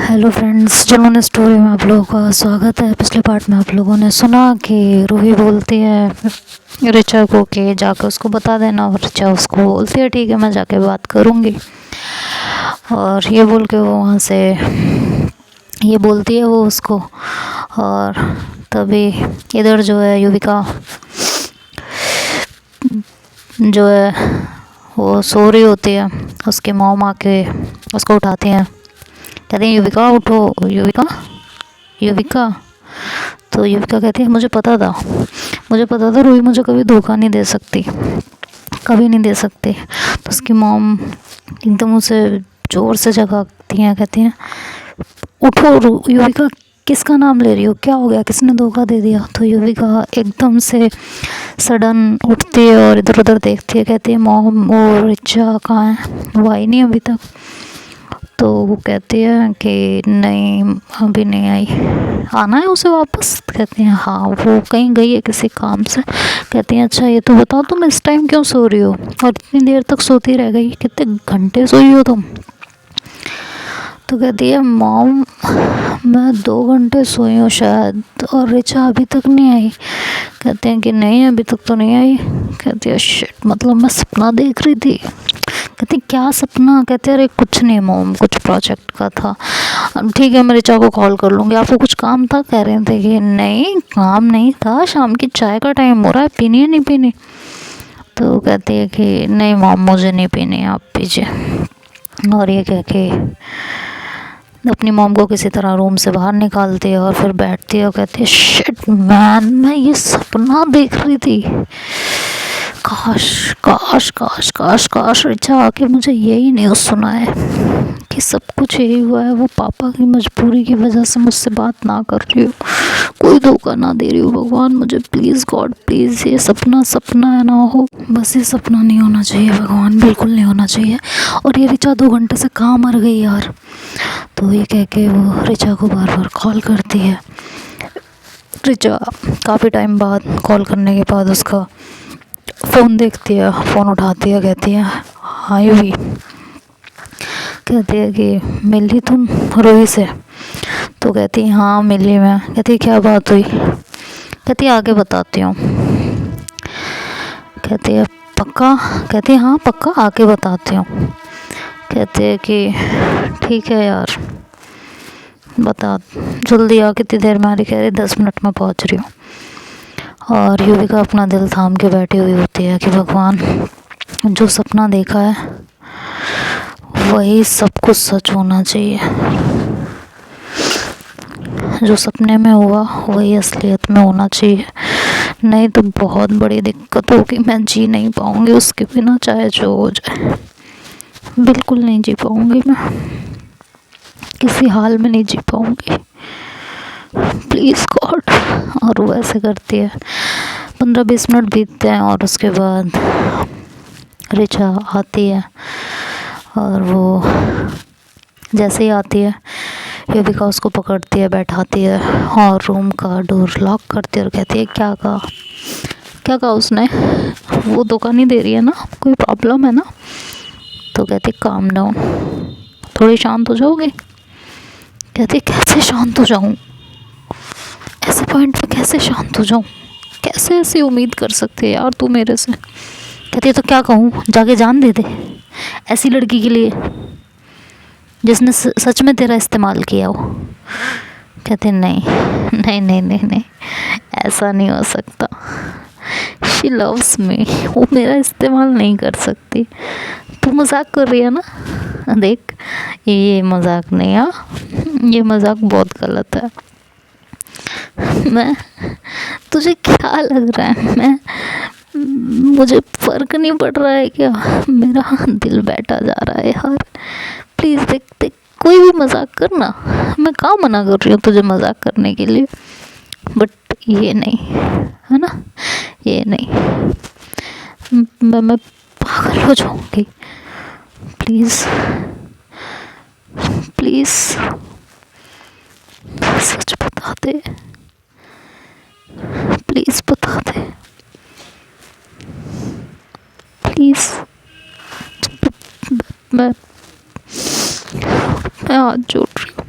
Hello friends, जिन्होंने story में आप लोगों का स्वागत है। पिछले पार्ट में आप लोगों ने सुना कि रूही बोलती है रिचा को कि जाकर उसको बता देना, और रिचा उसको बोलती है ठीक है मैं जाके बात करूँगी। और ये बोल के वो वहाँ से ये बोलती है वो उसको। और तभी इधर जो है युविका जो है वो सो रही होती है। उसके मॉम आके उसको उठाती हैं, कहती हैं युविका उठो, युविका युविका। तो युविका कहती है मुझे पता था रूही मुझे कभी धोखा नहीं दे सकती, कभी नहीं दे सकती। तो उसकी मॉम एकदम उसे ज़ोर से जगाती हैं, कहती हैं उठो युविका, किसका नाम ले रही हो, क्या हो गया, किसने धोखा दे दिया। तो युविका एकदम से सडन उठती है और इधर उधर देखती है, कहती है मॉम और रिचा कहाँ है, वो आई नहीं अभी तक। तो वो कहती है कि नहीं अभी नहीं आई, आना है उसे वापस। कहते हैं हाँ वो कहीं गई है किसी काम से। कहती हैं अच्छा ये तो बताओ तुम इस टाइम क्यों सो रही हो और इतनी देर तक सोती रह गई, कितने घंटे सोई हो तुम। तो कहती है मॉम मैं 2 घंटे सोई हूँ शायद, और रिचा अभी तक नहीं आई। कहते हैं कि नहीं अभी तक तो नहीं आई। कहती है शिट, मतलब मैं सपना देख रही थी। कहती क्या सपना। कहते अरे कुछ नहीं मॉम, कुछ प्रोजेक्ट का था। ठीक है मैं रिचा को कॉल कर लूँगी, आपको कुछ काम था। कह रहे थे कि नहीं काम नहीं था, शाम की चाय का टाइम हो रहा है, पीनी है नहीं पीनी। तो कहती है कि नहीं मॉम मुझे नहीं पीनी, आप पीजिए। और ये कह के अपनी मॉम को किसी तरह रूम से बाहर निकालती है और फिर बैठती है और कहती है शिट मैन, मैं ये सपना देख रही थी। काश काश काश काश काश रिचा आके मुझे यही न्यूज़ सुनाए कि सब कुछ यही हुआ है, वो पापा की मजबूरी की वजह से मुझसे बात ना कर रही हो, कोई धोखा ना दे रही हो। भगवान मुझे प्लीज़ गॉड प्लीज़ ये सपना सपना है ना हो, बस ये सपना नहीं होना चाहिए भगवान, बिल्कुल नहीं होना चाहिए। और ये रिचा 2 घंटे से कहाँ मर गई यार। तो ये कह के वो रिचा को बार बार कॉल करती है। रिचा काफ़ी टाइम बाद कॉल करने के बाद उसका फ़ोन देखती है, फ़ोन उठाती है, कहती है हाँ यूवी। कहती है कि मिली तुम रूही से। तो कहती है हाँ मिली मैं। कहती है क्या बात हुई। कहती है आगे बताती हूँ। कहती है पक्का। कहती है हाँ पक्का आके बताती हूँ। कहती है कि ठीक है यार बता जल्दी आ, कितनी देर में आ रही। कह रही 10 मिनट में पहुँच रही हूँ। और युविका अपना दिल थाम के बैठी हुई होती है कि भगवान जो सपना देखा है वही सब कुछ सच होना चाहिए, जो सपने में हुआ वही असलियत में होना चाहिए, नहीं तो बहुत बड़ी दिक्कत होगी, मैं जी नहीं पाऊँगी उसके बिना, चाहे जो हो जाए। बिल्कुल नहीं जी पाऊँगी मैं, किसी हाल में नहीं जी पाऊँगी, प्लीज़ गॉड। और वो ऐसे करती है। 15-20 मिनट बीतते हैं और उसके बाद रिचा आती है। और वो जैसे ही आती है युविका उसको पकड़ती है, बैठाती है और रूम का डोर लॉक करती है और कहती है क्या कहा उसने, वो धोखा नहीं दे रही है ना, कोई प्रॉब्लम है ना। तो कहती काम डाउन, थोड़ी शांत हो जाओगे। कहती कैसे शांत हो जाऊँ, ऐसे पॉइंट पे कैसे शांत हो जाऊँ, कैसे ऐसी उम्मीद कर सकती है यार तू मेरे से। कहती है तो क्या कहूँ, जाके जान दे दे ऐसी लड़की के लिए जिसने सच में तेरा इस्तेमाल किया हो। कहते नहीं नहीं नहीं नहीं नहीं ऐसा नहीं हो सकता, शी लव्स मी, वो मेरा इस्तेमाल नहीं कर सकती। तू मजाक कर रही है ना, देख ये मजाक नहीं है, ये मजाक बहुत गलत है। मैं तुझे क्या लग रहा है, मैं मुझे फ़र्क नहीं पड़ रहा है क्या, मेरा दिल बैठा जा रहा है यार, प्लीज़ देख देख कोई भी मजाक करना, मैं कहाँ मना कर रही हूँ तुझे मजाक करने के लिए, बट ये नहीं है ना, ये नहीं, मैं पागल हो जाऊँगी। प्लीज़ प्लीज़ सच बता दे, प्लीज़ बता दे प्लीज़। मैं हाथ जोड़ रही हूँ,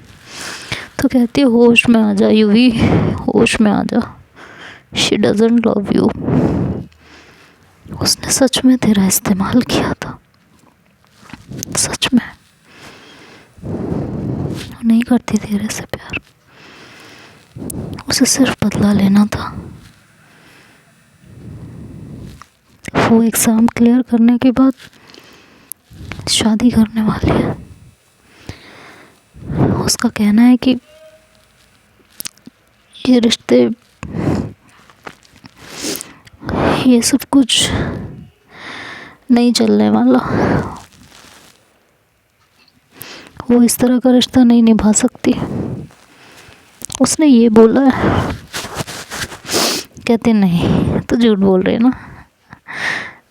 तो कहती है होश में आ जा यूवी, होश में आ जा, शी डजंट लव यू। उसने सच में तेरा इस्तेमाल किया था, सच में। वो नहीं करती तेरे से प्यार, उसे सिर्फ बदला लेना था। वो एग्ज़ाम क्लियर करने के बाद शादी करने वाली है। उसका कहना है कि ये रिश्ते, ये सब कुछ नहीं चलने वाला, वो इस तरह का रिश्ता नहीं निभा सकती। उसने ये बोला है। कहते नहीं, तो झूठ बोल रहे ना,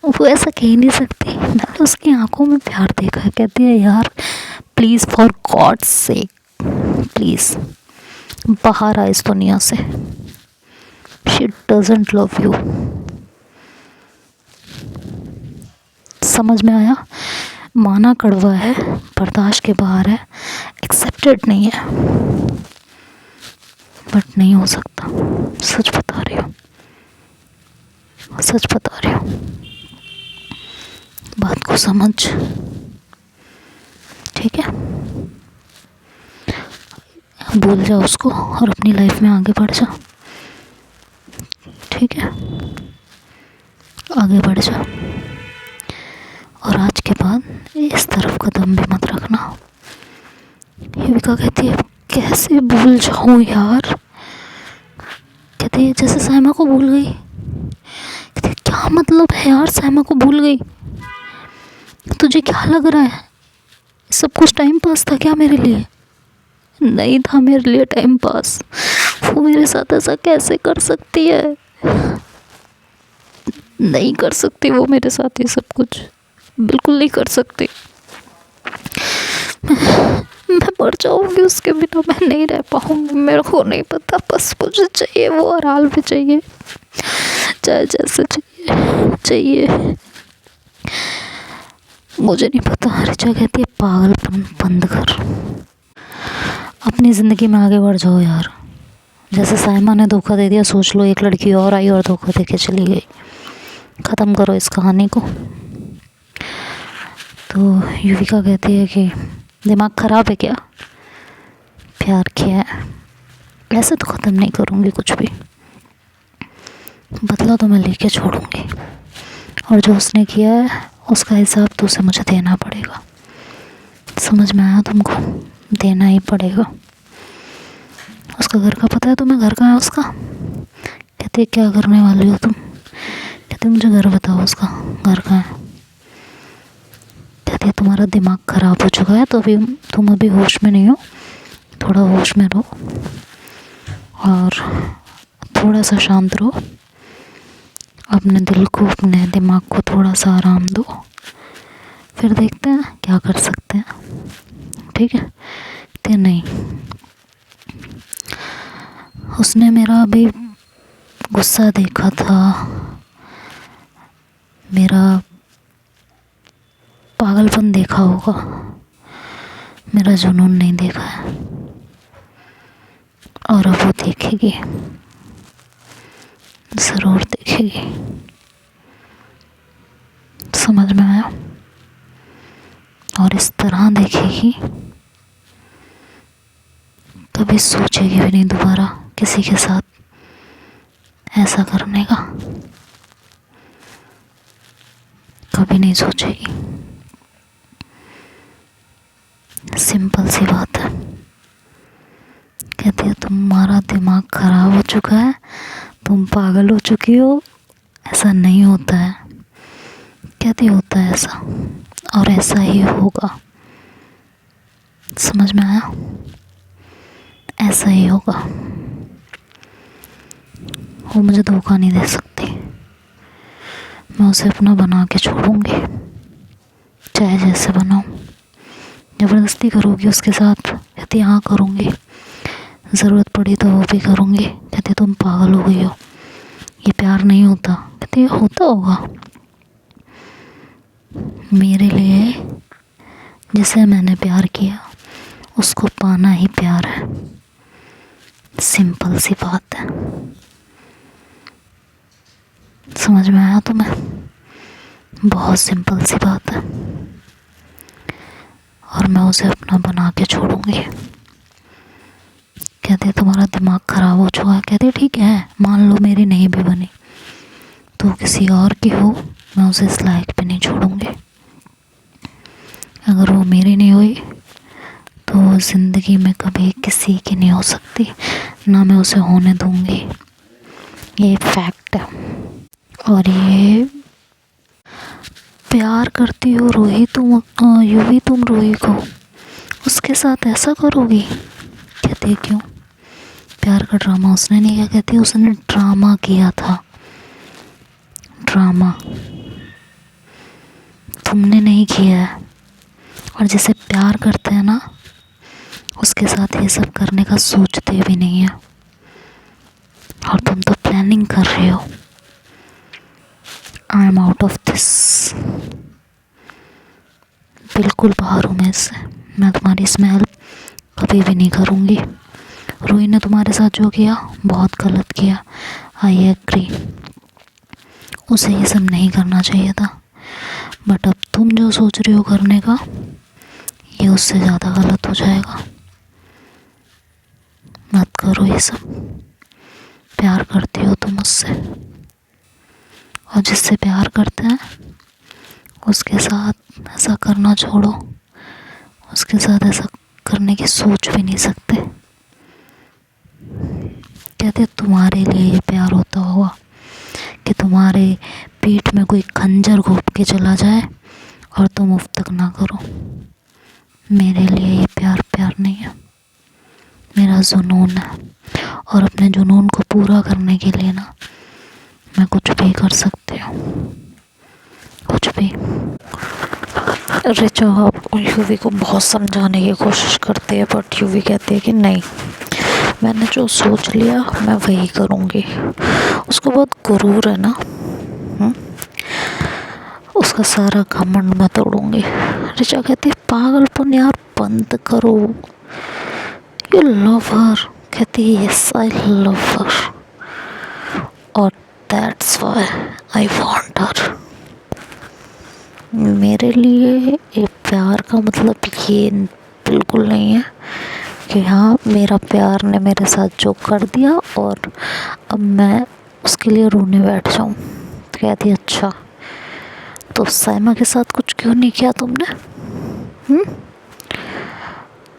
वो ऐसा कह ही नहीं सकती। मैंने उसकी आंखों में प्यार देखा है। कहती है यार please for god's sake please बाहर आ इस दुनिया से, शी डजंट लव यू। समझ में आया? माना कड़वा है, बर्दाश्त के बाहर है, एक्सेप्टेड नहीं है, बट नहीं हो सकता। सच बता रही हूँ, सच बता रही हूँ, बात को समझ, ठीक है? भूल जा उसको और अपनी लाइफ में आगे बढ़ जा, ठीक है? आगे बढ़ जा, और आज के बाद इस तरफ कदम भी मत रखना। युविका कहती है कैसे भूल जाऊँ यार? कहती है जैसे साइमा को भूल गई। कहती है क्या मतलब है यार साइमा को भूल गई? तुझे क्या लग रहा है सब कुछ टाइम पास था क्या मेरे लिए? नहीं था मेरे लिए टाइम पास। वो मेरे साथ ऐसा कैसे कर सकती है? नहीं कर सकती वो मेरे साथ ये सब कुछ, बिल्कुल नहीं कर सकती। मैं मर जाऊंगी उसके बिना, मैं नहीं रह पाऊंगी। मेरे को नहीं पता, बस मुझे चाहिए वो हर हाल में चाहिए, चाहे जैसे चाहिए। मुझे नहीं पता। रिचा कहती है पागलपन बंद कर, अपनी ज़िंदगी में आगे बढ़ जाओ यार। जैसे साइमा ने धोखा दे दिया, सोच लो एक लड़की और आई और धोखा दे के चली गई। ख़त्म करो इस कहानी को। तो युविका कहती है कि दिमाग ख़राब है क्या? प्यार किया है, ऐसे तो ख़त्म नहीं करूँगी कुछ भी, बदला तो मैं लेके छोड़ूंगी, और जो उसने किया है उसका हिसाब तो उसे मुझे देना पड़ेगा। समझ में आया तुमको? देना ही पड़ेगा। उसका घर का पता है तुम्हें? घर कहाँ है उसका? कहते क्या करने वाली हो तुम? कहते मुझे घर बताओ उसका, घर कहाँ है? कहती है तुम्हारा दिमाग ख़राब हो चुका है, तो अभी तुम अभी होश में नहीं हो, थोड़ा होश में रहो और थोड़ा सा शांत रहो, अपने दिल को अपने दिमाग को थोड़ा सा आराम दो, फिर देखते हैं क्या कर सकते हैं, ठीक है? कहते नहीं, उसने मेरा अभी गुस्सा देखा था, मेरा पागलपन देखा होगा, मेरा जुनून नहीं देखा है, और अब वो देखेगी, ज़रूर देखेगी। समझ में आया? और इस तरह देखेगी, कभी सोचेगी भी नहीं दोबारा किसी के साथ ऐसा करने का, कभी नहीं सोचेगी। सिंपल सी बात है। कहती है तुम्हारा दिमाग खराब हो चुका है, तुम पागल हो चुकी हो, ऐसा नहीं होता है। कहती होता है ऐसा, और ऐसा ही होगा। समझ में आया? ऐसा ही होगा। वो मुझे धोखा नहीं दे सकती, मैं उसे अपना बना के छोड़ूंगी, चाहे जैसे बनाऊं। ज़बरदस्ती करोगी उसके साथ? कहती हाँ करूँगी, ज़रूरत पड़ी तो वो भी करूँगी। कहती तुम पागल हो गई हो, ये प्यार नहीं होता। कहती होता होगा मेरे लिए, जिसे मैंने प्यार किया उसको पाना ही प्यार है। सिंपल सी बात है। समझ में आया तुम्हें? बहुत सिंपल सी बात है। और मैं उसे अपना बना के छोड़ूंगी। कहते तुम्हारा दिमाग ख़राब हो चुका है। कहते ठीक है, मान लो मेरी नहीं भी बनी तो किसी और की हो, मैं उसे इस लायक पे नहीं छोड़ूंगी। अगर वो मेरी नहीं हुई तो ज़िंदगी में कभी किसी की नहीं हो सकती, ना मैं उसे होने दूंगी। ये फैक्ट है। और ये प्यार करती हो रूही तुम, यूँ तुम रूही को उसके साथ ऐसा करोगी? कहते क्यों? प्यार का ड्रामा उसने नहीं किया। कहती उसने ड्रामा किया था। ड्रामा तुमने नहीं किया है। और जिसे प्यार करते हैं ना, उसके साथ ये सब करने का सोचते भी नहीं है। और तुम तो प्लानिंग कर रहे हो। I am out of this. बिल्कुल बाहर हूँ मैं इससे। मैं तुम्हारी इसमें हेल्प कभी भी नहीं करूँगी। रूही ने तुम्हारे साथ जो किया बहुत गलत किया। आई एग्री, उसे ये सब नहीं करना चाहिए था। बट अब तुम जो सोच रही हो करने का, ये उससे ज़्यादा गलत हो जाएगा। मत करो ये सब। प्यार करती हो तुम उससे, और जिससे प्यार करते हैं उसके साथ ऐसा करना छोड़ो। उसके साथ ऐसा करने की सोच भी नहीं सकते। कहते तुम्हारे लिए ये प्यार होता होगा कि तुम्हारे पीठ में कोई खंजर घोंप के चला जाए और तुम उफ तक ना करो। मेरे लिए ये प्यार प्यार नहीं है, मेरा जुनून है। और अपने जुनून को पूरा करने के लिए ना मैं कुछ भी कर सकती हूँ, कुछ भी। रिचा यूवी को बहुत समझाने की कोशिश करती है, बट यूवी कहती है कि नहीं, मैंने जो सोच लिया मैं वही करूँगी। उसको बहुत गुरूर है ना, उसका सारा घमंड मैं तोड़ूंगी। रिचा कहती है पागलपन यार बंद करो। यू लव हर। कहती है यस आई लव हर, और that's why I want her. मेरे लिए ये प्यार का मतलब ये बिल्कुल नहीं है कि हाँ मेरा प्यार ने मेरे साथ जो कर दिया और अब मैं उसके लिए रोने बैठ जाऊँ। तो कहती है अच्छा, तो साइमा के साथ कुछ क्यों नहीं किया तुमने?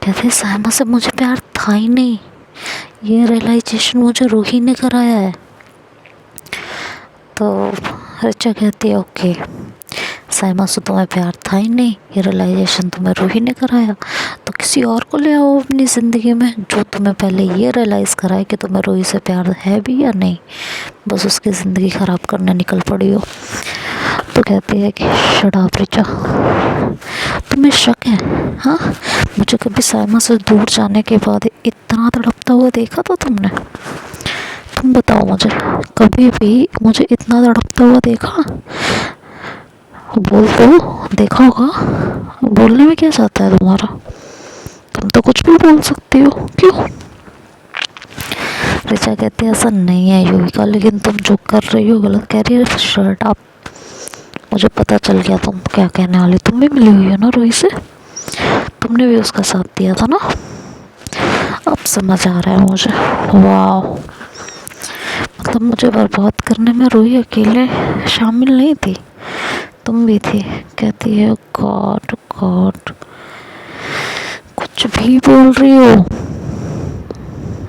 कहते साइमा से मुझे प्यार था ही नहीं। ये रियलाइजेशन मुझे रूही ने कराया है। तो रिचा कहती है ओके, साइमा से तुम्हें प्यार था ही नहीं, ये रियलाइजेशन तुम्हें रूही ने कराया, तो किसी और को ले आओ अपनी ज़िंदगी में जो तुम्हें पहले ये रियलाइज़ कराए कि तुम्हें रूही से प्यार है भी या नहीं, बस उसकी ज़िंदगी ख़राब करने निकल पड़ी हो। तो कहती है कि शट अप रिचा, तुम्हें शक है? हाँ, मुझे कभी साइमा से दूर जाने के बाद इतना तड़पता हुआ देखा था तुमने? तुम बताओ मुझे, कभी भी मुझे इतना तड़पता हुआ देखा? बोल तो, देखा होगा। बोलने में क्या चाहता है तुम्हारा? तुम तो कुछ भी बोल सकती हो, क्यों? रिचा कहती है ऐसा नहीं है युविका, लेकिन तुम जो कर रही हो गलत कर रही है। शर्ट आप, मुझे पता चल गया तुम क्या कहने वाली। तुम भी मिली हुई हो ना रूही से, तुमने भी उसका साथ दिया था ना। अब समझ आ रहा है मुझे। वाह, मतलब मुझे बर्बाद करने में रूही अकेले शामिल नहीं थी, तुम भी थी। कहती है गॉड गॉड, कुछ भी बोल रही हो,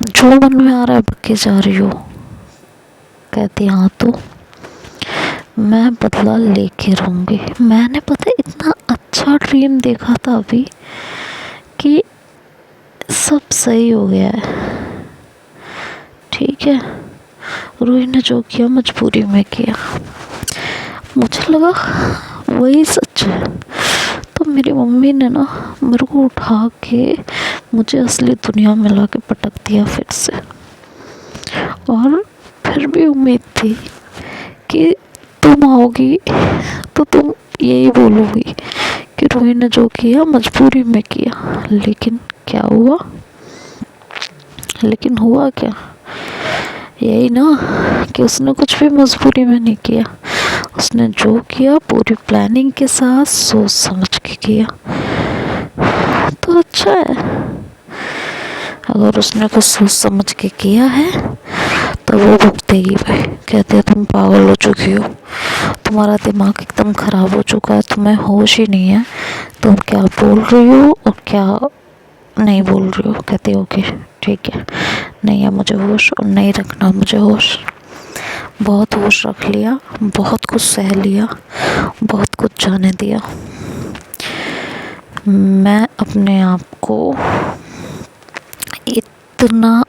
जो मन में आ रहा है बके जा रही हो। कहती हाँ, तो मैं बदला लेके रहूँगी। मैंने पता है इतना अच्छा ड्रीम देखा था अभी कि सब सही हो गया है। ठीक है, रूही ने जो किया मजबूरी में किया, मुझे लगा वही सच है। तो मेरी मम्मी ने ना मेरे को उठा के मुझे असली दुनिया में ला के पटक दिया फिर से। और फिर भी उम्मीद थी कि तुम आओगी तो तुम यही बोलोगी कि रूही ने जो किया मजबूरी में किया। लेकिन क्या हुआ, लेकिन हुआ क्या, यही ना कि उसने कुछ भी मजबूरी में नहीं किया। उसने जो किया पूरी प्लानिंग के साथ सोच समझ के किया, तो अच्छा है। अगर उसने कुछ सोच समझ के किया है तो वो भुगतेगी भाई। कहते हैं तुम पागल हो चुकी हो, तुम्हारा दिमाग एकदम ख़राब हो चुका है, तुम्हें होश ही नहीं है, तुम क्या बोल रही हो और क्या नहीं बोल रही हो। कहते ओके ठीक है, नहीं है मुझे होश और नहीं रखना मुझे होश। बहुत होश रख लिया, बहुत कुछ सह लिया, बहुत कुछ जाने दिया। मैं अपने आप को इतना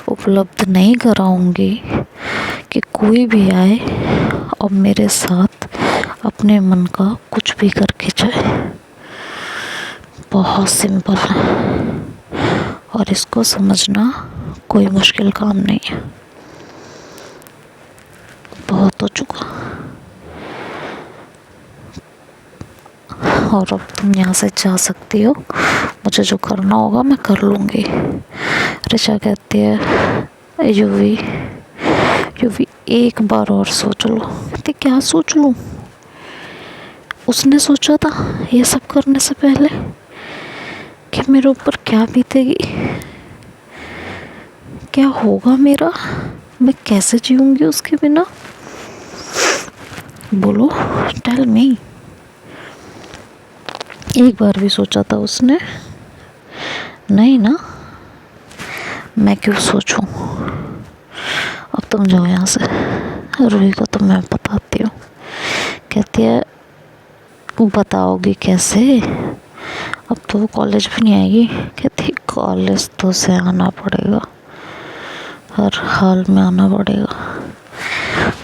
उपलब्ध नहीं कराऊंगी कि कोई भी आए और मेरे साथ अपने मन का कुछ भी करके जाए। बहुत सिंपल है और इसको समझना कोई मुश्किल काम नहीं है। बहुत हो चुका और अब तुम यहाँ से जा सकती हो, मुझे जो करना होगा मैं कर लूँगी। ऋचा कहती है यूवी एक बार और सोच लो। कहती क्या सोच लूँ, उसने सोचा था ये सब करने से पहले कि मेरे ऊपर क्या बीतेगी, क्या होगा मेरा, मैं कैसे जीऊँगी उसके बिना। बोलो टेल मी। एक बार भी सोचा था उसने? नहीं ना, मैं क्यों सोचूं। अब तुम जाओ यहाँ से, रूही को तो मैं बताती हूँ। कहती है बताओगी कैसे, अब तो वो कॉलेज भी नहीं आएगी। कहती कॉलेज तो उसे आना पड़ेगा, हर हाल में आना पड़ेगा।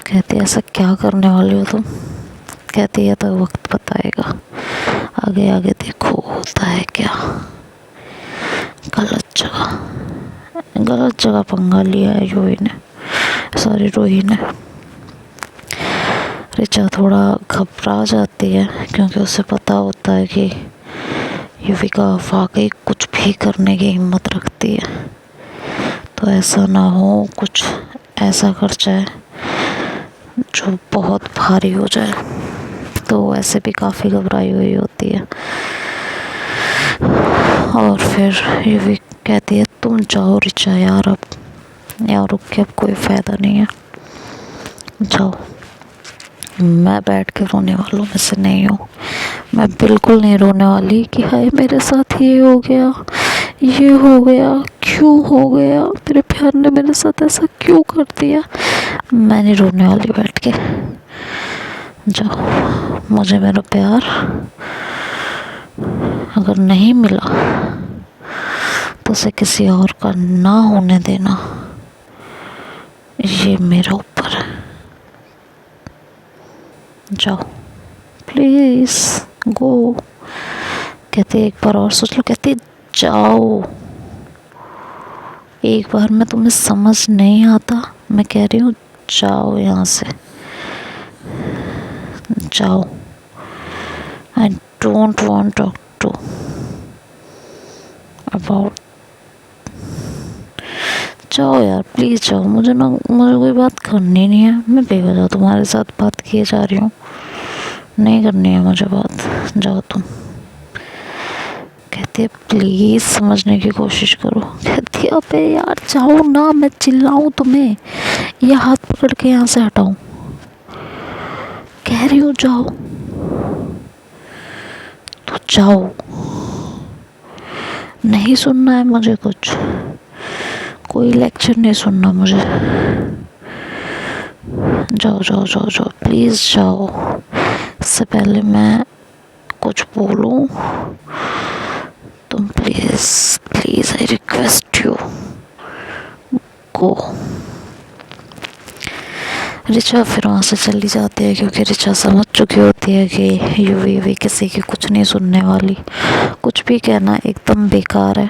कहती ऐसा क्या करने वाली हो तुम। कहती है तो वक्त बताएगा, आगे आगे देखो होता है क्या। गलत जगह पंगा लिया है रूही ने। ऋचा थोड़ा घबरा जाती है क्योंकि उसे पता होता है कि युविका वाकई कुछ भी करने की हिम्मत रखती है। तो ऐसा ना हो कुछ ऐसा कर जाए जो बहुत भारी हो जाए। तो वैसे भी काफ़ी घबराई हुई होती है। और फिर युवी कहती है तुम जाओ ऋचा यार, अब यहाँ रुक के अब कोई फ़ायदा नहीं है, जाओ। मैं बैठ के रोने वालों में से नहीं हूँ। मैं बिल्कुल नहीं रोने वाली कि हाय मेरे साथ ये हो गया, क्यों हो गया, मेरे प्यार ने मेरे साथ ऐसा क्यों कर दिया। मैं नहीं रोने वाली बैठ के। जाओ, मुझे मेरा प्यार अगर नहीं मिला तो उसे किसी और का ना होने देना, ये मेरे ऊपर है। जाओ प्लीज़ गो। कहते एक बार और सोच लो। कहते जाओ, एक बार में तुम्हें समझ नहीं आता, मैं कह रही हूँ जाओ यहाँ से, जाओ। I don't want talk to about. जाओ यार प्लीज़ जाओ, मुझे कोई बात करनी नहीं है। मैं बेवजह तुम्हारे साथ बात किए जा रही हूँ, नहीं करनी है मुझे बात, जाओ तुम। कहती है प्लीज़ समझने की कोशिश करो। कहती है अबे यार जाओ ना, मैं चिल्लाऊँ तुम्हें या हाथ पकड़ के यहाँ से हटाऊँ। कह रही हूँ जाओ तो जाओ, नहीं सुनना है मुझे कुछ, कोई लेक्चर नहीं सुनना मुझे। जाओ जाओ जाओ जाओ प्लीज़ जाओ। इससे पहले मैं कुछ बोलूं तुम please I request you go. Richa फिर वहाँ से चली जाती है क्योंकि ऋचा समझ चुकी होती है कि यूवी किसी की कुछ नहीं सुनने वाली, कुछ भी कहना एकदम बेकार है।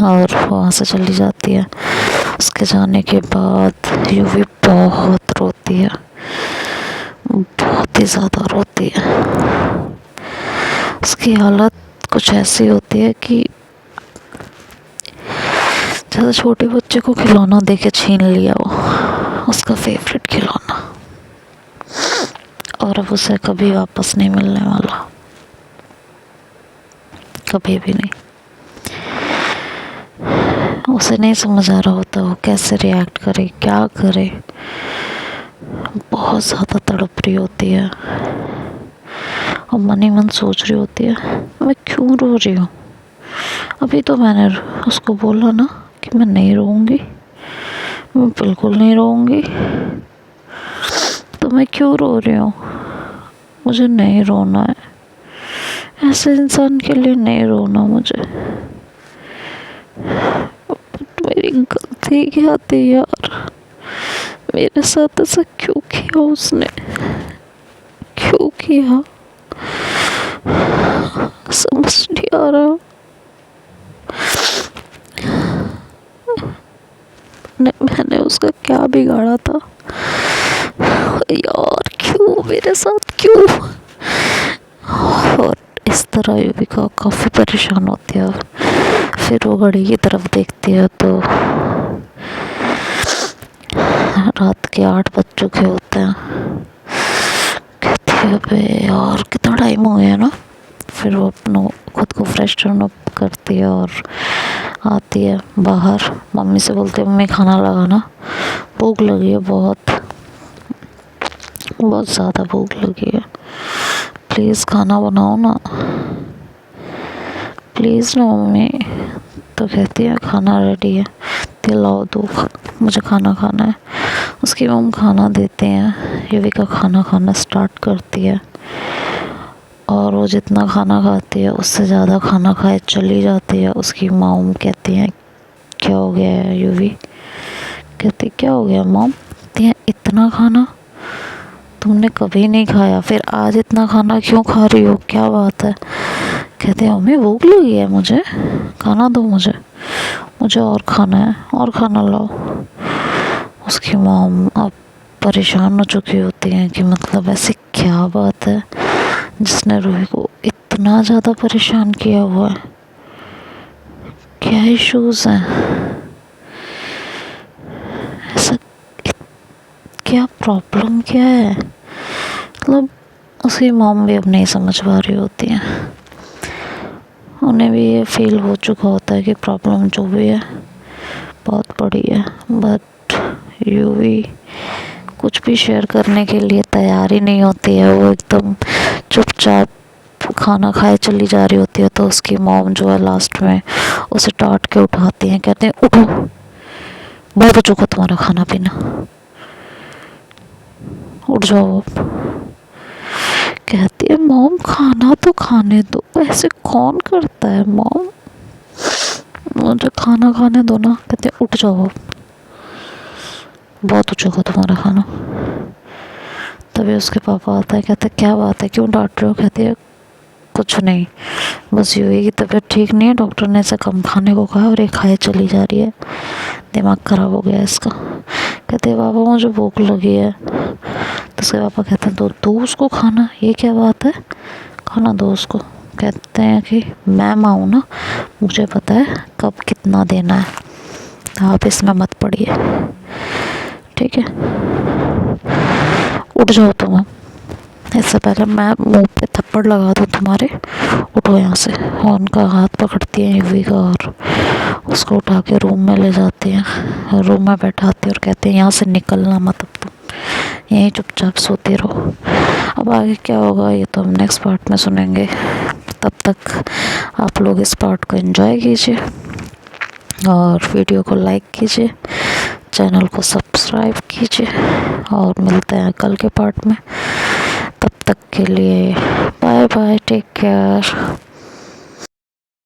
और वहाँ से चली जाती है। उसके जाने के बाद यूवी बहुत रोती है, बहुत ही ज़्यादा रोती है। उसकी हालत कुछ ऐसी होती है कि जैसे छोटे बच्चे को खिलौना दे के छीन लिया वो, उसका फेवरेट खिलौना, और अब उसे कभी वापस नहीं मिलने वाला, कभी भी नहीं। उसे नहीं समझ आ रहा होता वो कैसे रिएक्ट करे, क्या करे। बहुत ज़्यादा तड़प रही होती है और मन ही मन सोच रही होती है मैं क्यों रो रही हूँ। अभी तो मैंने उसको बोला ना कि मैं नहीं रोऊंगी, मैं बिल्कुल नहीं रोऊंगी, तो मैं क्यों रो रही हूँ। मुझे नहीं रोना है, ऐसे इंसान के लिए नहीं रोना मुझे। मेरी गलती क्या थी यार, मेरे साथ ऐसा क्यों किया उसने, क्यों किया, समझ नहीं आ रहा। मैंने उसका क्या बिगाड़ा था यार, क्यों मेरे साथ क्यों। और इस तरह युविका काफ़ी परेशान होती है। फिर वो घड़ी की तरफ देखती है तो रात के 8 बज चुके होते हैं। कहती है अबे यार कितना टाइम हो गया ना। फिर वो अपना खुद को फ्रेश अप करती है और आती है बाहर। मम्मी से बोलती है मम्मी खाना लगाना, भूख लगी है, बहुत ज़्यादा भूख लगी है, प्लीज़ खाना बनाओ ना, प्लीज़ ना मम्मी। तो कहती है खाना रेडी है, दिलाओ दो, मुझे खाना खाना है। उसकी मम खाना देते हैं, युविका खाना खाना स्टार्ट करती है और वो जितना खाना खाती है उससे ज़्यादा खाना खाए चली जाती है। उसकी मॉम कहती हैं क्या हो गया है युवी। कहती क्या हो गया मॉम। कहती हैं इतना खाना तुमने कभी नहीं खाया, फिर आज इतना खाना क्यों खा रही हो, क्या बात है। कहते हैं मम्मी भूख लगी है, मुझे खाना दो, मुझे और खाना है, और खाना लाओ। उसकी मॉम अब परेशान हो चुकी होती हैं कि मतलब ऐसी क्या बात है जिसने रूही को इतना ज़्यादा परेशान किया हुआ है, क्या इश्यूज़ हैं, ऐसा क्या प्रॉब्लम क्या है। मतलब उसकी मॉम भी अब नहीं समझ पा रही होती हैं। उन्हें भी ये फील हो चुका होता है कि प्रॉब्लम जो भी है बहुत बड़ी है, बट युवी कुछ भी शेयर करने के लिए तैयार ही नहीं होती है। वो एकदम चुपचाप खाना खाए चली जा रही होती है। तो उसकी मॉम जो है लास्ट में उसे डांट के उठाती हैं, कहते हैं उठो, बहुत हो चुका तुम्हारा खाना पीना, उठ जाओ अब। कहती है मॉम खाना तो खाने दो, ऐसे कौन करता है मॉम, मुझे खाना खाने दो ना। कहते हैं उठ जाओ अब, बहुत हो चुका तुम्हारा खाना। तभी उसके पापा आता है, कहते क्या बात है, क्यों डांट रहे हो। कहती है कुछ नहीं, बस युवी की तबीयत ठीक नहीं है, डॉक्टर ने इसे कम खाने को कहा और ये खाए चली जा रही है, दिमाग ख़राब हो गया इसका। कहते हैं पापा मुझे भूख लगी है। तो उसके पापा कहते हैं दो उसको खाना, ये क्या बात है, खाना दो उसको। कहते हैं कि मैं माँ हूँ ना, मुझे पता है कब कितना देना है, तो आप इसमें मत पड़िए, ठीक है, उठ जाओ तुम। इससे पहले मैं मुंह पे थप्पड़ लगा दूँ तुम्हारे, उठो यहाँ से। और उनका हाथ पकड़ती है युवी का और उसको उठा के रूम में ले जाती हैं, रूम में बैठाती है और कहते हैं यहाँ से निकलना मत, अब तुम यहीं चुपचाप सोते रहो। अब आगे क्या होगा ये तो हम नेक्स्ट पार्ट में सुनेंगे। तब तक आप लोग इस पार्ट को एंजॉय कीजिए और वीडियो को लाइक कीजिए, चैनल को सब्सक्राइब कीजिए और मिलते हैं कल के पार्ट में। तब तक के लिए बाय बाय, टेक केयर।